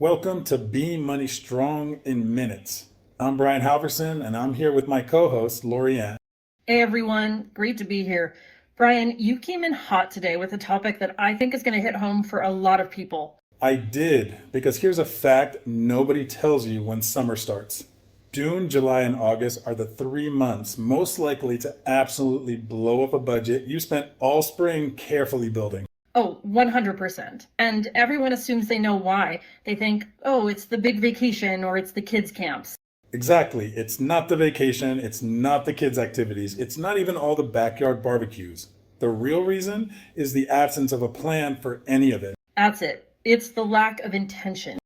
Welcome to Be Money Strong in Minutes. I'm Brian Halverson, and I'm here with my co-host, Lorianne. Hey everyone, great to be here. Brian, you came in hot today with a topic that I think is going to hit home for a lot of people. I did, because here's a fact nobody tells you when summer starts. June, July, and August are the 3 months most likely to absolutely blow up a budget you spent all spring carefully building. Oh, 100%. And everyone assumes they know why. They think, oh, it's the big vacation or it's the kids' camps. Exactly. It's not the vacation, it's not the kids' activities, it's not even all the backyard barbecues. The real reason is the absence of a plan for any of it. That's it. It's the lack of intention.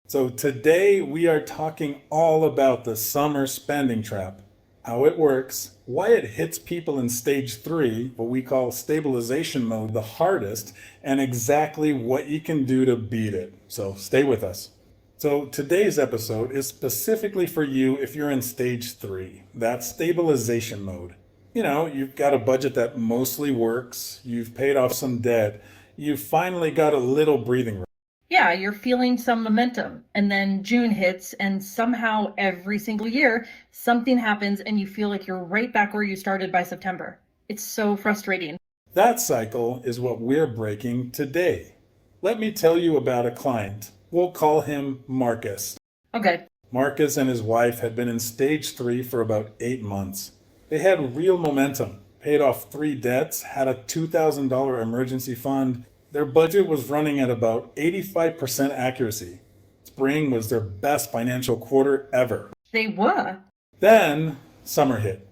So today we are talking all about the summer spending trap, how it works, why it hits people in stage three, what we call stabilization mode, the hardest, and exactly what you can do to beat it. So stay with us. So today's episode is specifically for you if you're in stage three, that stabilization mode. You've got a budget that mostly works, you've paid off some debt, you've finally got a little breathing room. Yeah, you're feeling some momentum. And then June hits, and somehow every single year, something happens and you feel like you're right back where you started by September. It's so frustrating. That cycle is what we're breaking today. Let me tell you about a client. We'll call him Marcus. Okay. Marcus and his wife had been in stage three for about 8 months. They had real momentum, paid off three debts, had a $2,000 emergency fund. Their budget was running at about 85% accuracy. Spring was their best financial quarter ever. They were. Then summer hit.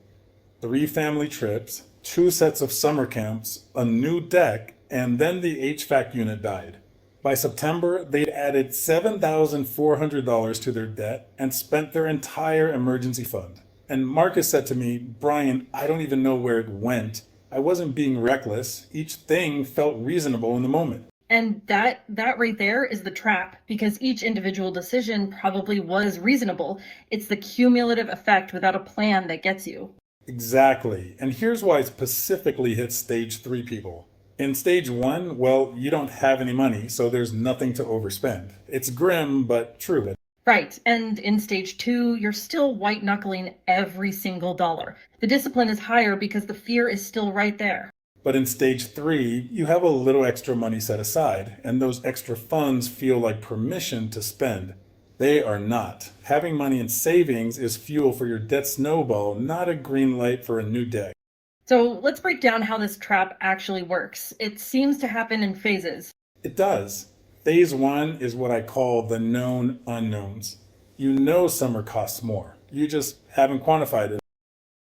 3 family trips, 2 sets of summer camps, a new deck, and then the HVAC unit died. By September, they'd added $7,400 to their debt and spent their entire emergency fund. And Marcus said to me, Brian, I don't even know where it went. I wasn't being reckless. Each thing felt reasonable in the moment. And that right there is the trap, because each individual decision probably was reasonable. It's the cumulative effect without a plan that gets you. Exactly. And here's why it specifically hits stage three people. In stage one, well, you don't have any money, so there's nothing to overspend. It's grim, but true. Right. And in stage two, you're still white knuckling every single dollar. The discipline is higher because the fear is still right there. But in stage three, you have a little extra money set aside, and those extra funds feel like permission to spend. They are not. Having money in savings is fuel for your debt snowball, not a green light for a new deck. So let's break down how this trap actually works. It seems to happen in phases. It does. Phase one is what I call the known unknowns. You know summer costs more. You just haven't quantified it.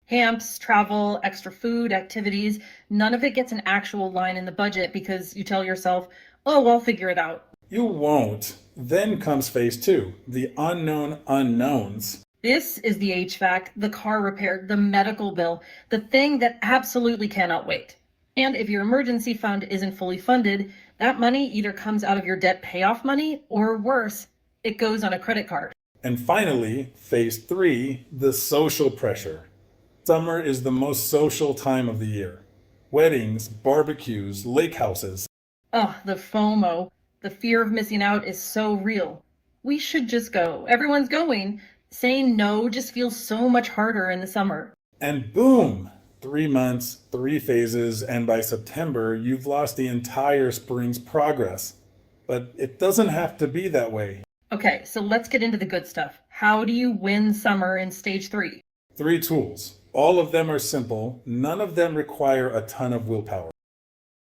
Camps, travel, extra food, activities, none of it gets an actual line in the budget because you tell yourself, oh, I'll figure it out. You won't. Then comes phase two, the unknown unknowns. This is the HVAC, the car repair, the medical bill, the thing that absolutely cannot wait. And if your emergency fund isn't fully funded, that money either comes out of your debt payoff money or worse, it goes on a credit card. And finally, phase three, the social pressure. Summer is the most social time of the year. Weddings, barbecues, lake houses. Oh, the FOMO. The fear of missing out is so real. We should just go. Everyone's going. Saying no just feels so much harder in the summer. And boom, 3 months, 3 phases, and by September, you've lost the entire spring's progress. But it doesn't have to be that way. Okay, so let's get into the good stuff. How do you win summer in stage three? 3 tools. All of them are simple. None of them require a ton of willpower.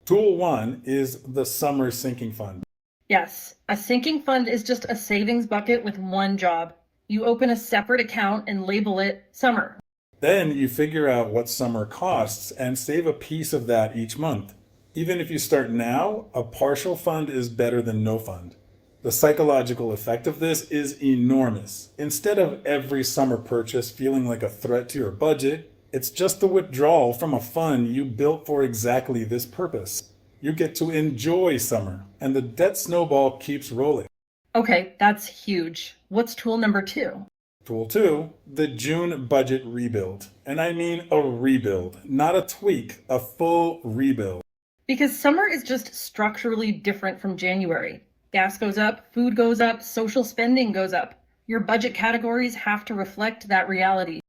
Tool one is the summer sinking fund. Yes, a sinking fund is just a savings bucket with one job. You open a separate account and label it summer. Then you figure out what summer costs and save a piece of that each month. Even if you start now, a partial fund is better than no fund. The psychological effect of this is enormous. Instead of every summer purchase feeling like a threat to your budget, it's just a withdrawal from a fund you built for exactly this purpose. You get to enjoy summer, and the debt snowball keeps rolling. Okay, that's huge. What's tool number two? Tool two, the June budget rebuild. And I mean a rebuild, not a tweak, a full rebuild. Because summer is just structurally different from January. Gas goes up, food goes up, social spending goes up. Your budget categories have to reflect that reality.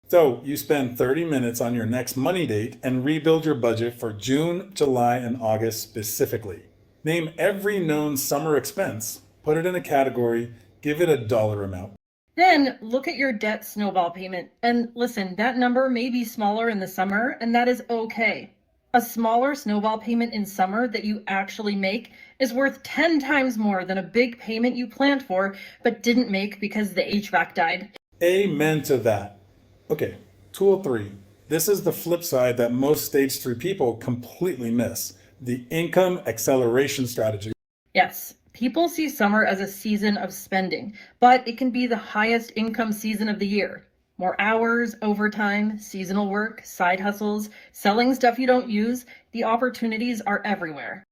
So you spend 30 minutes on your next money date and rebuild your budget for June, July, and August specifically. Name every known summer expense, put it in a category, give it a dollar amount. Then look at your debt snowball payment. And listen, that number may be smaller in the summer, and that is okay. A smaller snowball payment in summer that you actually make is worth 10 times more than a big payment you planned for but didn't make because the HVAC died. Amen to that. Okay, tool 3. This is the flip side that most stage 3 people completely miss, the income acceleration strategy. Yes, people see summer as a season of spending, but it can be the highest income season of the year. More hours, overtime, seasonal work, side hustles, selling stuff you don't use, the opportunities are everywhere.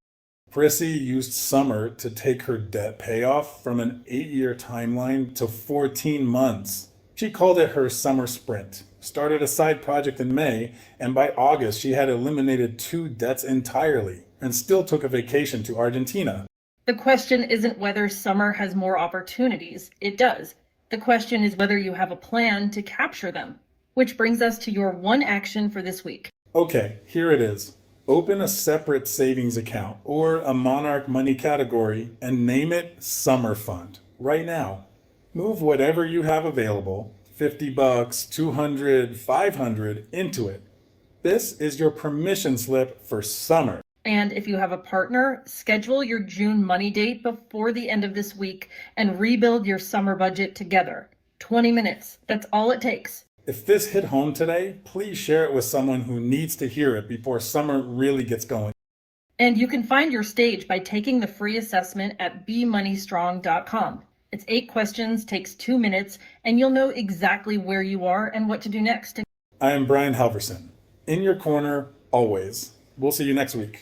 Prissy used summer to take her debt payoff from an 8-year timeline to 14 months. She called it her summer sprint, started a side project in May, and by August she had eliminated 2 debts entirely and still took a vacation to Argentina. The question isn't whether summer has more opportunities. It does. The question is whether you have a plan to capture them. Which brings us to your one action for this week. Okay, here it is. Open a separate savings account or a Monarch money category and name it Summer Fund right now. Move whatever you have available, 50 bucks, 200, 500 into it. This is your permission slip for summer. And if you have a partner, schedule your June money date before the end of this week and rebuild your summer budget together. 20 minutes. That's all it takes. If this hit home today, please share it with someone who needs to hear it before summer really gets going. And you can find your stage by taking the free assessment at bemoneystrong.com. It's 8 questions, takes 2 minutes, and you'll know exactly where you are and what to do next. I am Brian Halverson. In your corner, always. We'll see you next week.